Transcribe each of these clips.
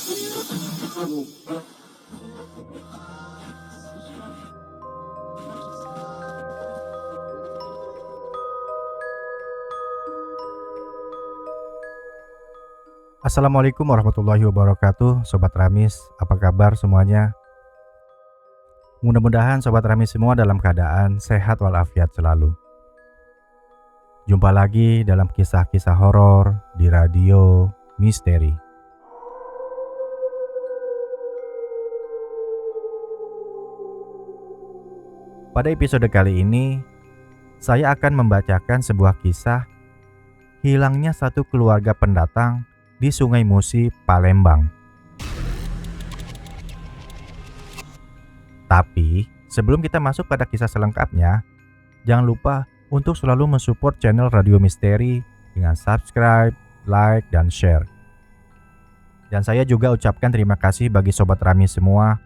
Assalamualaikum warahmatullahi wabarakatuh, Sobat Ramis. Apa kabar semuanya? Mudah-mudahan Sobat Ramis semua dalam keadaan sehat walafiat selalu. Jumpa lagi dalam kisah-kisah horor di Radio Misteri. Pada episode kali ini, saya akan membacakan sebuah kisah hilangnya satu keluarga pendatang di Sungai Musi, Palembang. Tapi, sebelum kita masuk pada kisah selengkapnya, jangan lupa untuk selalu mensupport channel Radio Misteri dengan subscribe, like, dan share. Dan saya juga ucapkan terima kasih bagi Sobat Rami semua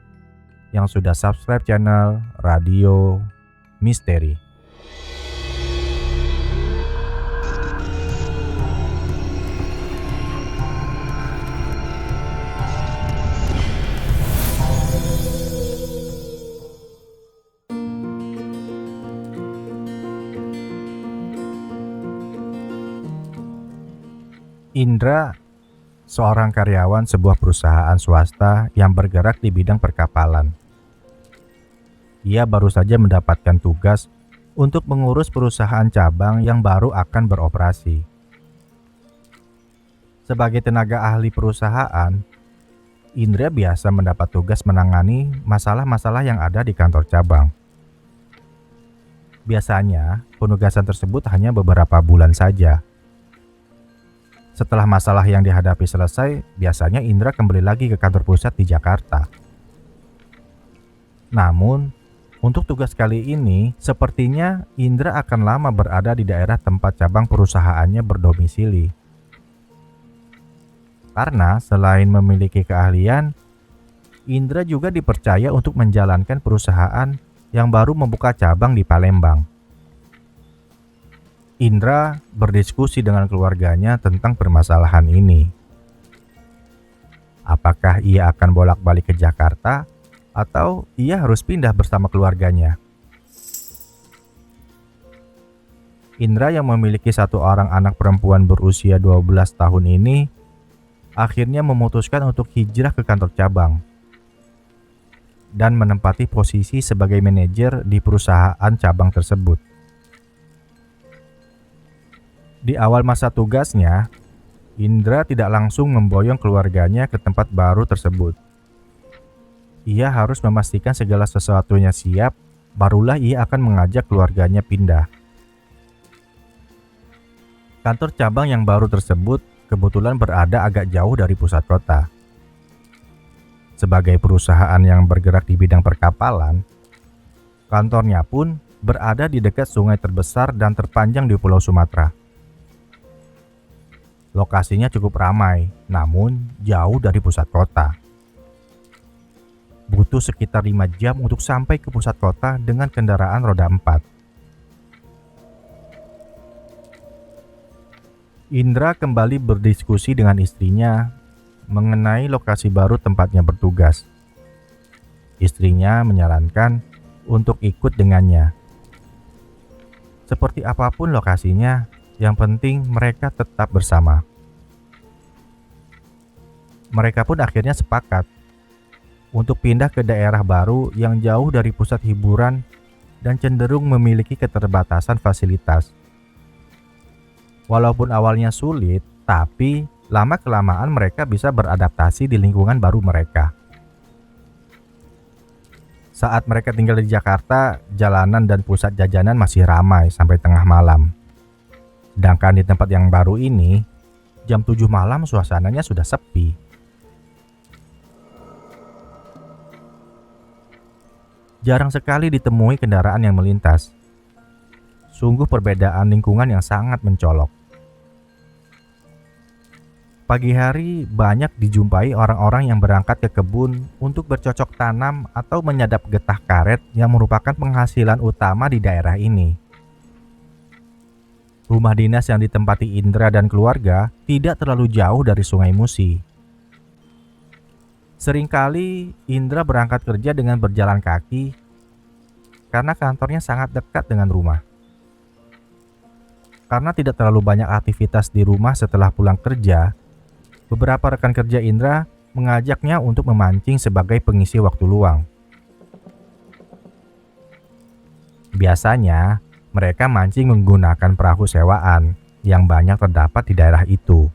yang sudah subscribe channel Radio Misteri. Indra, seorang karyawan sebuah perusahaan swasta yang bergerak di bidang perkapalan. Ia baru saja mendapatkan tugas untuk mengurus perusahaan cabang yang baru akan beroperasi. Sebagai tenaga ahli perusahaan, Indra biasa mendapat tugas menangani masalah-masalah yang ada di kantor cabang. Biasanya, penugasan tersebut hanya beberapa bulan saja. Setelah masalah yang dihadapi selesai, biasanya Indra kembali lagi ke kantor pusat di Jakarta. Namun, untuk tugas kali ini, sepertinya Indra akan lama berada di daerah tempat cabang perusahaannya berdomisili. Karena selain memiliki keahlian, Indra juga dipercaya untuk menjalankan perusahaan yang baru membuka cabang di Palembang. Indra berdiskusi dengan keluarganya tentang permasalahan ini. Apakah ia akan bolak-balik ke Jakarta atau ia harus pindah bersama keluarganya? Indra yang memiliki satu orang anak perempuan berusia 12 tahun ini akhirnya memutuskan untuk hijrah ke kantor cabang dan menempati posisi sebagai manajer di perusahaan cabang tersebut. Di awal masa tugasnya, Indra tidak langsung memboyong keluarganya ke tempat baru tersebut. Ia harus memastikan segala sesuatunya siap, barulah ia akan mengajak keluarganya pindah. Kantor cabang yang baru tersebut kebetulan berada agak jauh dari pusat kota. Sebagai perusahaan yang bergerak di bidang perkapalan, kantornya pun berada di dekat sungai terbesar dan terpanjang di Pulau Sumatera. Lokasinya cukup ramai, namun jauh dari pusat kota. Butuh sekitar 5 jam untuk sampai ke pusat kota dengan kendaraan roda 4. Indra kembali berdiskusi dengan istrinya mengenai lokasi baru tempatnya bertugas. Istrinya menyarankan untuk ikut dengannya. Seperti apapun lokasinya, yang penting mereka tetap bersama. Mereka pun akhirnya sepakat untuk pindah ke daerah baru yang jauh dari pusat hiburan dan cenderung memiliki keterbatasan fasilitas. Walaupun awalnya sulit, tapi lama-kelamaan mereka bisa beradaptasi di lingkungan baru mereka. Saat mereka tinggal di Jakarta, jalanan dan pusat jajanan masih ramai sampai tengah malam. Sedangkan di tempat yang baru ini, jam 7 malam suasananya sudah sepi. Jarang sekali ditemui kendaraan yang melintas. Sungguh perbedaan lingkungan yang sangat mencolok. Pagi hari banyak dijumpai orang-orang yang berangkat ke kebun untuk bercocok tanam atau menyadap getah karet yang merupakan penghasilan utama di daerah ini. Rumah dinas yang ditempati Indra dan keluarga tidak terlalu jauh dari Sungai Musi. Seringkali Indra berangkat kerja dengan berjalan kaki karena kantornya sangat dekat dengan rumah. Karena tidak terlalu banyak aktivitas di rumah setelah pulang kerja, beberapa rekan kerja Indra mengajaknya untuk memancing sebagai pengisi waktu luang. Biasanya, mereka mancing menggunakan perahu sewaan yang banyak terdapat di daerah itu.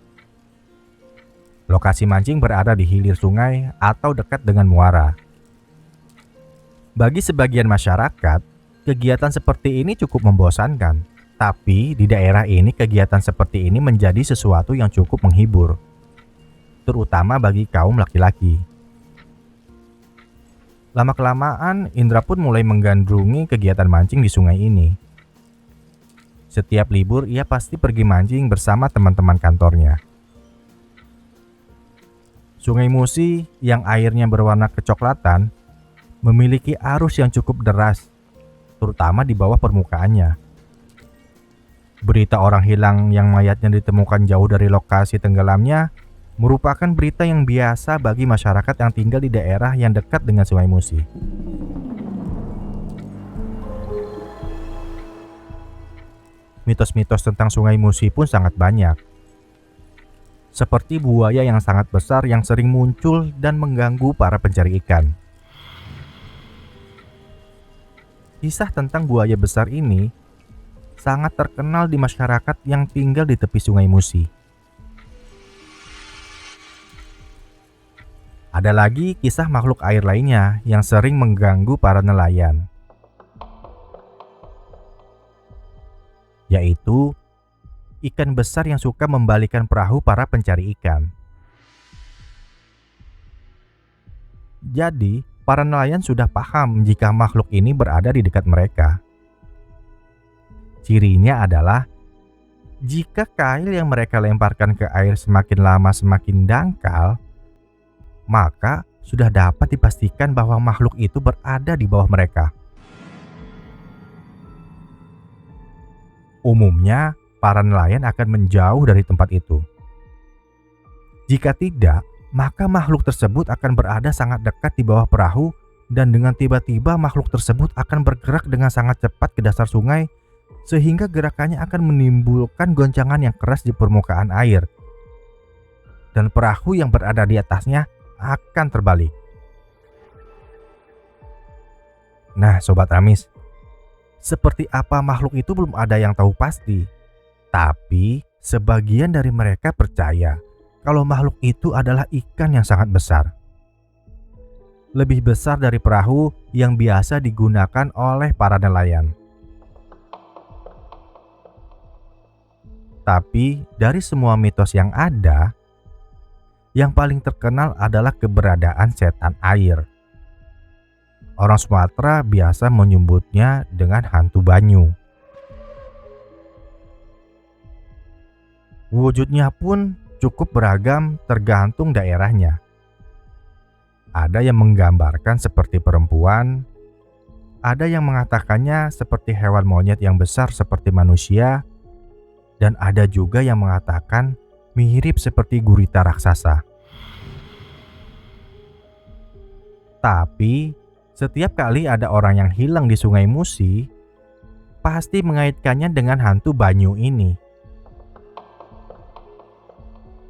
Lokasi mancing berada di hilir sungai atau dekat dengan muara. Bagi sebagian masyarakat, kegiatan seperti ini cukup membosankan. Tapi di daerah ini kegiatan seperti ini menjadi sesuatu yang cukup menghibur, terutama bagi kaum laki-laki. Lama-kelamaan, Indra pun mulai menggandrungi kegiatan mancing di sungai ini. Setiap libur, ia pasti pergi mancing bersama teman-teman kantornya. Sungai Musi yang airnya berwarna kecoklatan memiliki arus yang cukup deras, terutama di bawah permukaannya. Berita orang hilang yang mayatnya ditemukan jauh dari lokasi tenggelamnya merupakan berita yang biasa bagi masyarakat yang tinggal di daerah yang dekat dengan Sungai Musi. Mitos-mitos tentang Sungai Musi pun sangat banyak. Seperti buaya yang sangat besar yang sering muncul dan mengganggu para pencari ikan. Kisah tentang buaya besar ini sangat terkenal di masyarakat yang tinggal di tepi Sungai Musi. Ada lagi kisah makhluk air lainnya yang sering mengganggu para nelayan, yaitu ikan besar yang suka membalikan perahu para pencari ikan. Jadi, para nelayan sudah paham jika makhluk ini berada di dekat mereka. Cirinya adalah jika kail yang mereka lemparkan ke air semakin lama semakin dangkal, maka sudah dapat dipastikan bahwa makhluk itu berada di bawah mereka. Umumnya, para nelayan akan menjauh dari tempat itu. Jika tidak, maka makhluk tersebut akan berada sangat dekat di bawah perahu dan dengan tiba-tiba makhluk tersebut akan bergerak dengan sangat cepat ke dasar sungai sehingga gerakannya akan menimbulkan goncangan yang keras di permukaan air dan perahu yang berada di atasnya akan terbalik. Nah, Sobat Amis, seperti apa makhluk itu belum ada yang tahu pasti. Tapi sebagian dari mereka percaya kalau makhluk itu adalah ikan yang sangat besar. Lebih besar dari perahu yang biasa digunakan oleh para nelayan. Tapi dari semua mitos yang ada, yang paling terkenal adalah keberadaan setan air. Orang Sumatera biasa menyebutnya dengan hantu banyu. Wujudnya pun cukup beragam tergantung daerahnya. Ada yang menggambarkan seperti perempuan, ada yang mengatakannya seperti hewan monyet yang besar seperti manusia, dan ada juga yang mengatakan mirip seperti gurita raksasa. Tapi, setiap kali ada orang yang hilang di Sungai Musi, pasti mengaitkannya dengan hantu banyu ini.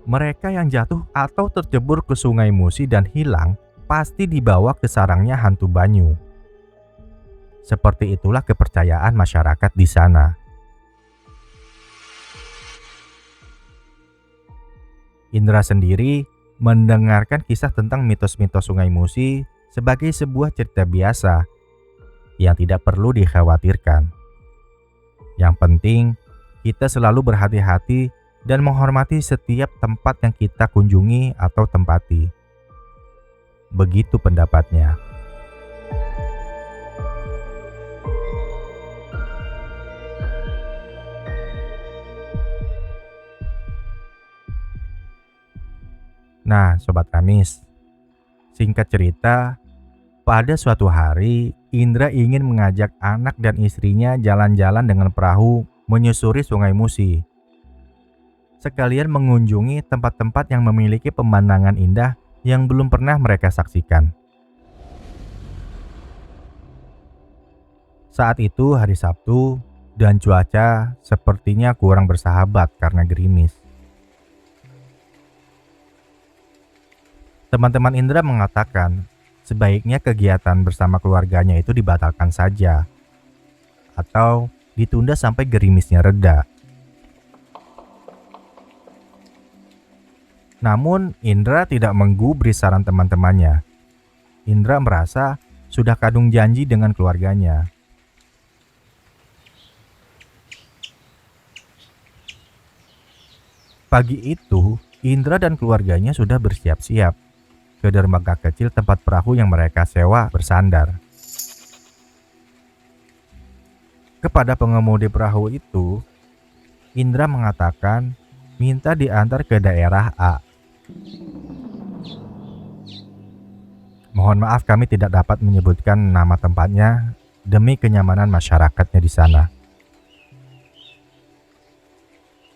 Mereka yang jatuh atau tercebur ke Sungai Musi dan hilang, pasti dibawa ke sarangnya hantu banyu. Seperti itulah kepercayaan masyarakat di sana. Indra sendiri mendengarkan kisah tentang mitos-mitos Sungai Musi sebagai sebuah cerita biasa yang tidak perlu dikhawatirkan. Yang penting, kita selalu berhati-hati dan menghormati setiap tempat yang kita kunjungi atau tempati. Begitu pendapatnya. Nah, Sobat Amis, singkat cerita, pada suatu hari Indra ingin mengajak anak dan istrinya jalan-jalan dengan perahu menyusuri Sungai Musi. Sekalian mengunjungi tempat-tempat yang memiliki pemandangan indah yang belum pernah mereka saksikan. Saat itu hari Sabtu dan cuaca sepertinya kurang bersahabat karena gerimis. Teman-teman Indra mengatakan sebaiknya kegiatan bersama keluarganya itu dibatalkan saja atau ditunda sampai gerimisnya reda. Namun Indra tidak menggubris saran teman-temannya. Indra merasa sudah kadung janji dengan keluarganya. Pagi itu, Indra dan keluarganya sudah bersiap-siap ke dermaga kecil tempat perahu yang mereka sewa bersandar. Kepada pengemudi perahu itu, Indra mengatakan minta diantar ke daerah A. Mohon maaf kami tidak dapat menyebutkan nama tempatnya demi kenyamanan masyarakatnya di sana.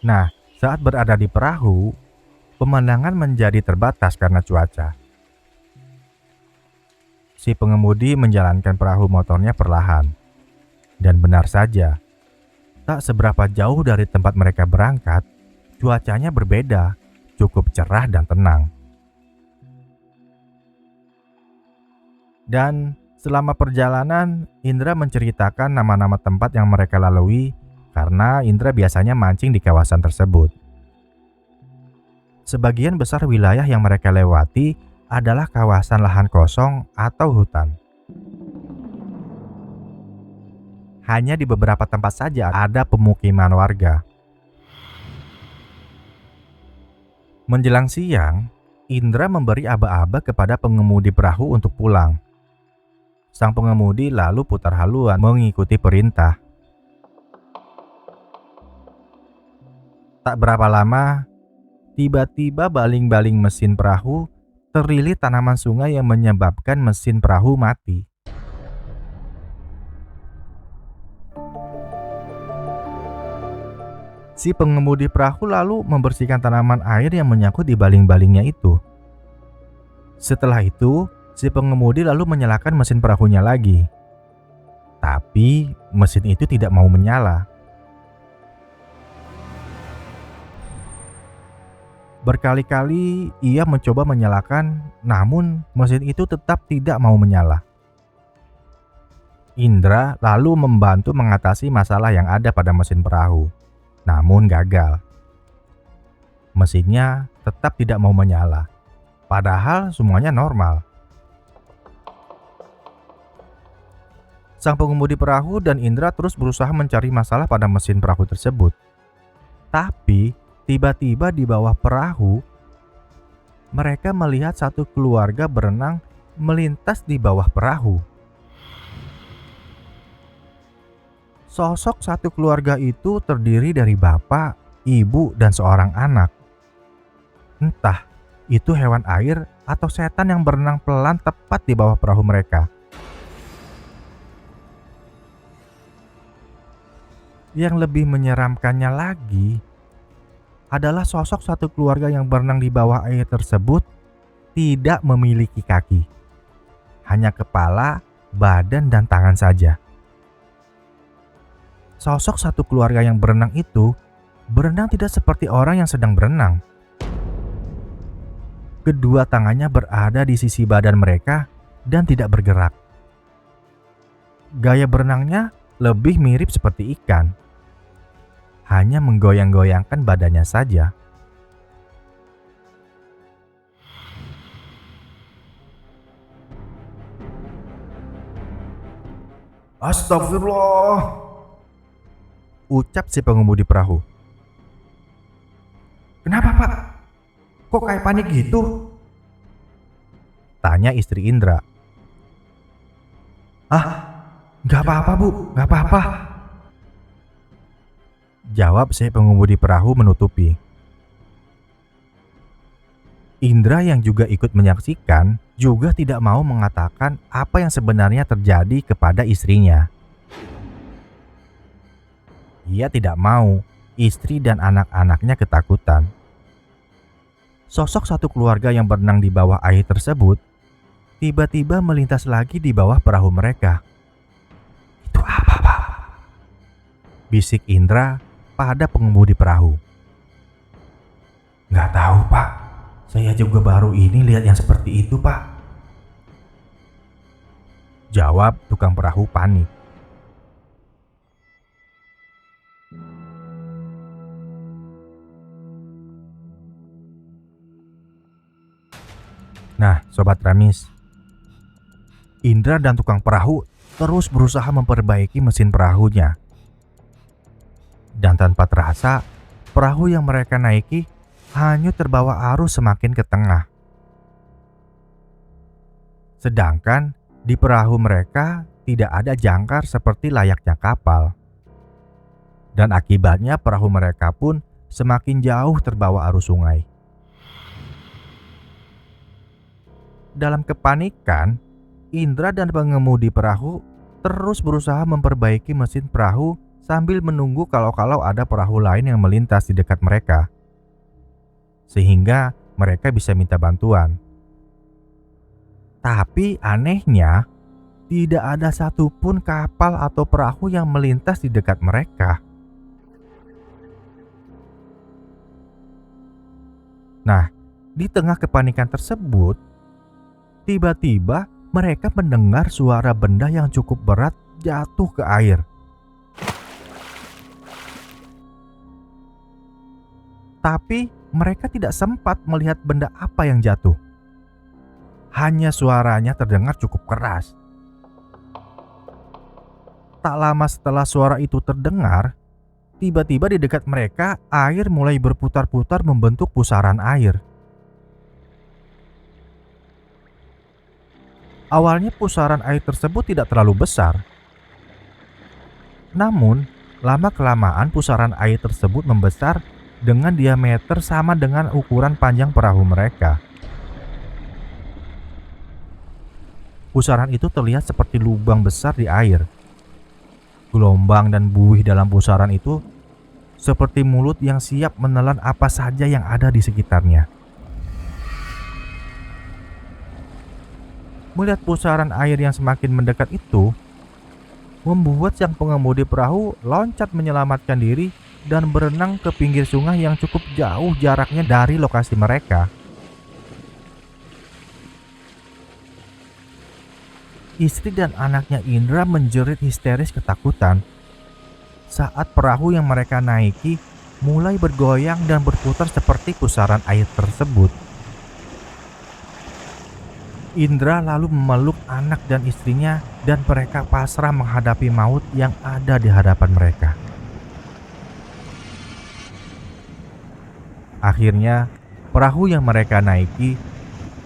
Nah, saat berada di perahu, pemandangan menjadi terbatas karena cuaca. Si pengemudi menjalankan perahu motornya perlahan. Dan benar saja, tak seberapa jauh dari tempat mereka berangkat, cuacanya berbeda, cukup cerah dan tenang. Dan selama perjalanan, Indra menceritakan nama-nama tempat yang mereka lalui karena Indra biasanya mancing di kawasan tersebut. Sebagian besar wilayah yang mereka lewati adalah kawasan lahan kosong atau hutan. Hanya di beberapa tempat saja ada pemukiman warga. Menjelang siang, Indra memberi aba-aba kepada pengemudi perahu untuk pulang. Sang pengemudi lalu putar haluan mengikuti perintah. Tak berapa lama, tiba-tiba baling-baling mesin perahu terlilit tanaman sungai yang menyebabkan mesin perahu mati. Si pengemudi perahu lalu membersihkan tanaman air yang menyangkut di baling-balingnya itu. Setelah itu, si pengemudi lalu menyalakan mesin perahunya lagi. Tapi mesin itu tidak mau menyala. Berkali-kali ia mencoba menyalakan, namun mesin itu tetap tidak mau menyala. Indra lalu membantu mengatasi masalah yang ada pada mesin perahu, namun gagal. Mesinnya tetap tidak mau menyala, padahal semuanya normal. Sang pengemudi perahu dan Indra terus berusaha mencari masalah pada mesin perahu tersebut. Tapi tiba-tiba di bawah perahu, mereka melihat satu keluarga berenang melintas di bawah perahu. Sosok satu keluarga itu terdiri dari bapak, ibu, dan seorang anak. Entah itu hewan air atau setan yang berenang pelan tepat di bawah perahu mereka. Yang lebih menyeramkannya lagi adalah sosok satu keluarga yang berenang di bawah air tersebut tidak memiliki kaki. Hanya kepala, badan, dan tangan saja. Sosok satu keluarga yang berenang itu berenang tidak seperti orang yang sedang berenang. Kedua tangannya berada di sisi badan mereka dan tidak bergerak. Gaya berenangnya lebih mirip seperti ikan. Hanya menggoyang-goyangkan badannya saja. Astagfirullah, ucap si pengemudi perahu. Kenapa pak? Kok kayak panik gitu? Tanya istri Indra. Gak apa-apa bu, gak apa-apa, jawab si pengemudi perahu menutupi. Indra yang juga ikut menyaksikan juga tidak mau mengatakan apa yang sebenarnya terjadi kepada istrinya. Ia tidak mau istri dan anak-anaknya ketakutan. Sosok satu keluarga yang berenang di bawah air tersebut tiba-tiba melintas lagi di bawah perahu mereka. "Itu apa, Pak?" bisik Indra pada pengemudi perahu. "Nggak tahu, Pak. Saya juga baru ini lihat yang seperti itu, Pak," jawab tukang perahu panik. Nah, Sobat Ramis, Indra dan tukang perahu terus berusaha memperbaiki mesin perahunya. Dan tanpa terasa, perahu yang mereka naiki hanyut terbawa arus semakin ke tengah. Sedangkan di perahu mereka tidak ada jangkar seperti layaknya kapal. Dan akibatnya perahu mereka pun semakin jauh terbawa arus sungai. Dalam kepanikan, Indra dan pengemudi perahu terus berusaha memperbaiki mesin perahu sambil menunggu kalau-kalau ada perahu lain yang melintas di dekat mereka, sehingga mereka bisa minta bantuan. Tapi anehnya, tidak ada satupun kapal atau perahu yang melintas di dekat mereka. Nah, di tengah kepanikan tersebut, tiba-tiba mereka mendengar suara benda yang cukup berat jatuh ke air. Tapi mereka tidak sempat melihat benda apa yang jatuh. Hanya suaranya terdengar cukup keras. Tak lama setelah suara itu terdengar, tiba-tiba di dekat mereka air mulai berputar-putar membentuk pusaran air. Awalnya pusaran air tersebut tidak terlalu besar. Namun, lama-kelamaan pusaran air tersebut membesar dengan diameter sama dengan ukuran panjang perahu mereka. Pusaran itu terlihat seperti lubang besar di air. Gelombang dan buih dalam pusaran itu seperti mulut yang siap menelan apa saja yang ada di sekitarnya. Melihat pusaran air yang semakin mendekat itu, membuat sang pengemudi perahu loncat menyelamatkan diri dan berenang ke pinggir sungai yang cukup jauh jaraknya dari lokasi mereka. Istri dan anaknya Indra menjerit histeris ketakutan saat perahu yang mereka naiki mulai bergoyang dan berputar seperti pusaran air tersebut. Indra lalu memeluk anak dan istrinya dan mereka pasrah menghadapi maut yang ada di hadapan mereka. Akhirnya, perahu yang mereka naiki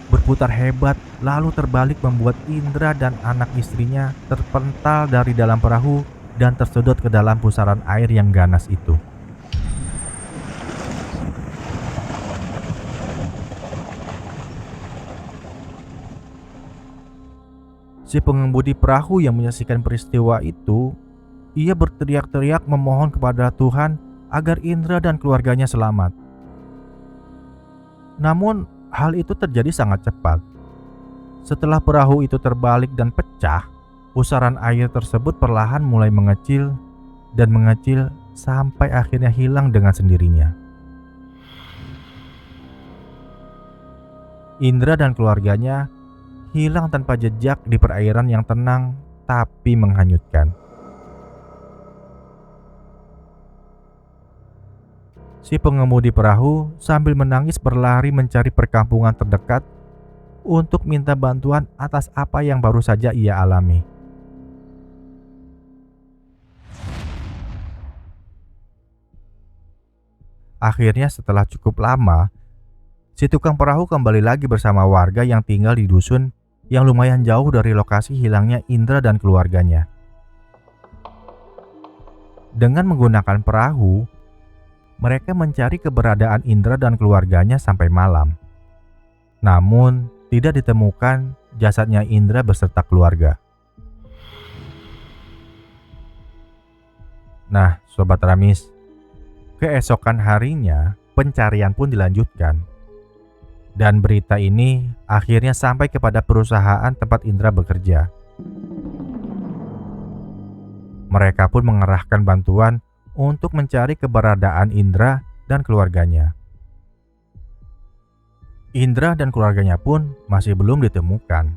berputar hebat lalu terbalik membuat Indra dan anak istrinya terpental dari dalam perahu dan tersedot ke dalam pusaran air yang ganas itu. Si pengemudi perahu yang menyaksikan peristiwa itu, ia berteriak-teriak memohon kepada Tuhan agar Indra dan keluarganya selamat. Namun, hal itu terjadi sangat cepat. Setelah perahu itu terbalik dan pecah, pusaran air tersebut perlahan mulai mengecil dan mengecil sampai akhirnya hilang dengan sendirinya. Indra dan keluarganya hilang tanpa jejak di perairan yang tenang tapi menghanyutkan. Si pengemudi perahu sambil menangis berlari mencari perkampungan terdekat untuk minta bantuan atas apa yang baru saja ia alami. Akhirnya setelah cukup lama, si tukang perahu kembali lagi bersama warga yang tinggal di dusun yang lumayan jauh dari lokasi hilangnya Indra dan keluarganya. Dengan menggunakan perahu, mereka mencari keberadaan Indra dan keluarganya sampai malam. Namun, tidak ditemukan jasadnya Indra beserta keluarga. Nah, Sobat Ramis, keesokan harinya pencarian pun dilanjutkan. Dan berita ini akhirnya sampai kepada perusahaan tempat Indra bekerja. Mereka pun mengerahkan bantuan untuk mencari keberadaan Indra dan keluarganya. Indra dan keluarganya pun masih belum ditemukan.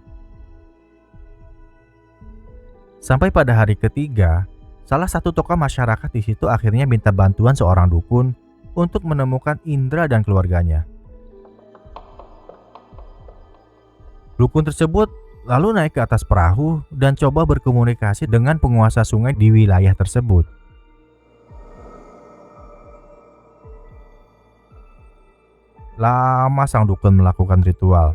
Sampai pada hari ketiga, salah satu tokoh masyarakat di situ akhirnya minta bantuan seorang dukun untuk menemukan Indra dan keluarganya. Dukun tersebut lalu naik ke atas perahu dan coba berkomunikasi dengan penguasa sungai di wilayah tersebut. Lama sang dukun melakukan ritual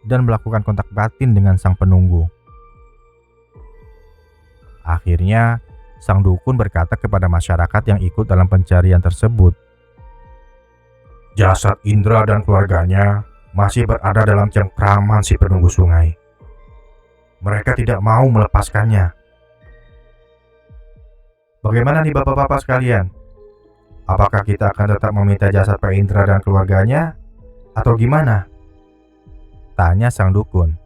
dan melakukan kontak batin dengan sang penunggu. Akhirnya, sang dukun berkata kepada masyarakat yang ikut dalam pencarian tersebut, "Jasad Indra dan keluarganya masih berada dalam cengkraman si penunggu sungai. Mereka tidak mau melepaskannya. Bagaimana nih bapak-bapak sekalian? Apakah kita akan tetap meminta jasad Pak Indra dan keluarganya atau gimana?" tanya sang dukun.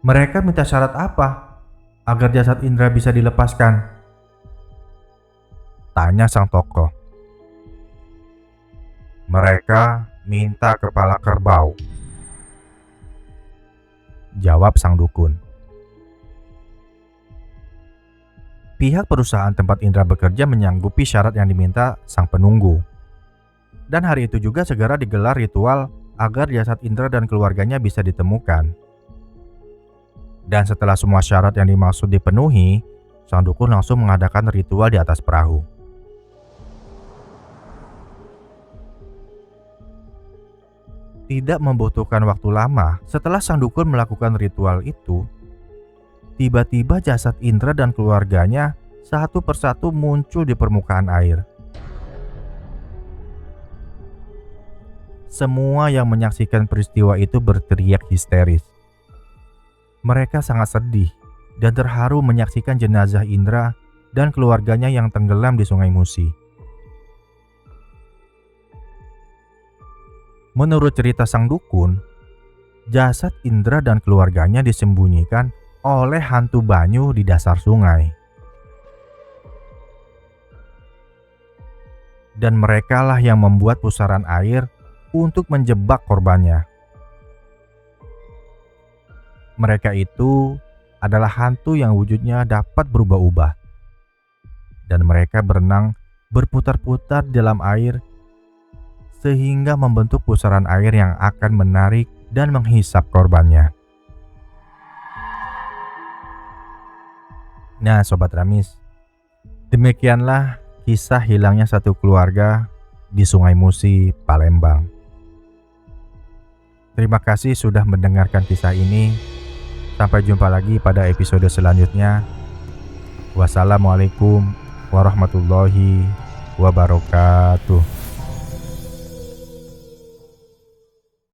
"Mereka minta syarat apa agar jasad Indra bisa dilepaskan?" tanya sang tokoh. "Mereka minta kepala kerbau," jawab sang dukun. Pihak perusahaan tempat Indra bekerja menyanggupi syarat yang diminta sang penunggu. Dan hari itu juga segera digelar ritual agar jasad Indra dan keluarganya bisa ditemukan. Dan setelah semua syarat yang dimaksud dipenuhi, sang dukun langsung mengadakan ritual di atas perahu. Tidak membutuhkan waktu lama setelah sang dukun melakukan ritual itu, tiba-tiba jasad Indra dan keluarganya satu persatu muncul di permukaan air. Semua yang menyaksikan peristiwa itu berteriak histeris. Mereka sangat sedih dan terharu menyaksikan jenazah Indra dan keluarganya yang tenggelam di Sungai Musi. Menurut cerita sang dukun, jasad Indra dan keluarganya disembunyikan oleh hantu banyu di dasar sungai. Dan merekalah yang membuat pusaran air untuk menjebak korbannya. Mereka itu adalah hantu yang wujudnya dapat berubah-ubah. Dan mereka berenang berputar-putar dalam air sehingga membentuk pusaran air yang akan menarik dan menghisap korbannya. Nah, Sobat Ramis, demikianlah kisah hilangnya satu keluarga di Sungai Musi, Palembang. Terima kasih sudah mendengarkan kisah ini. Sampai jumpa lagi pada episode selanjutnya. Wassalamualaikum warahmatullahi wabarakatuh.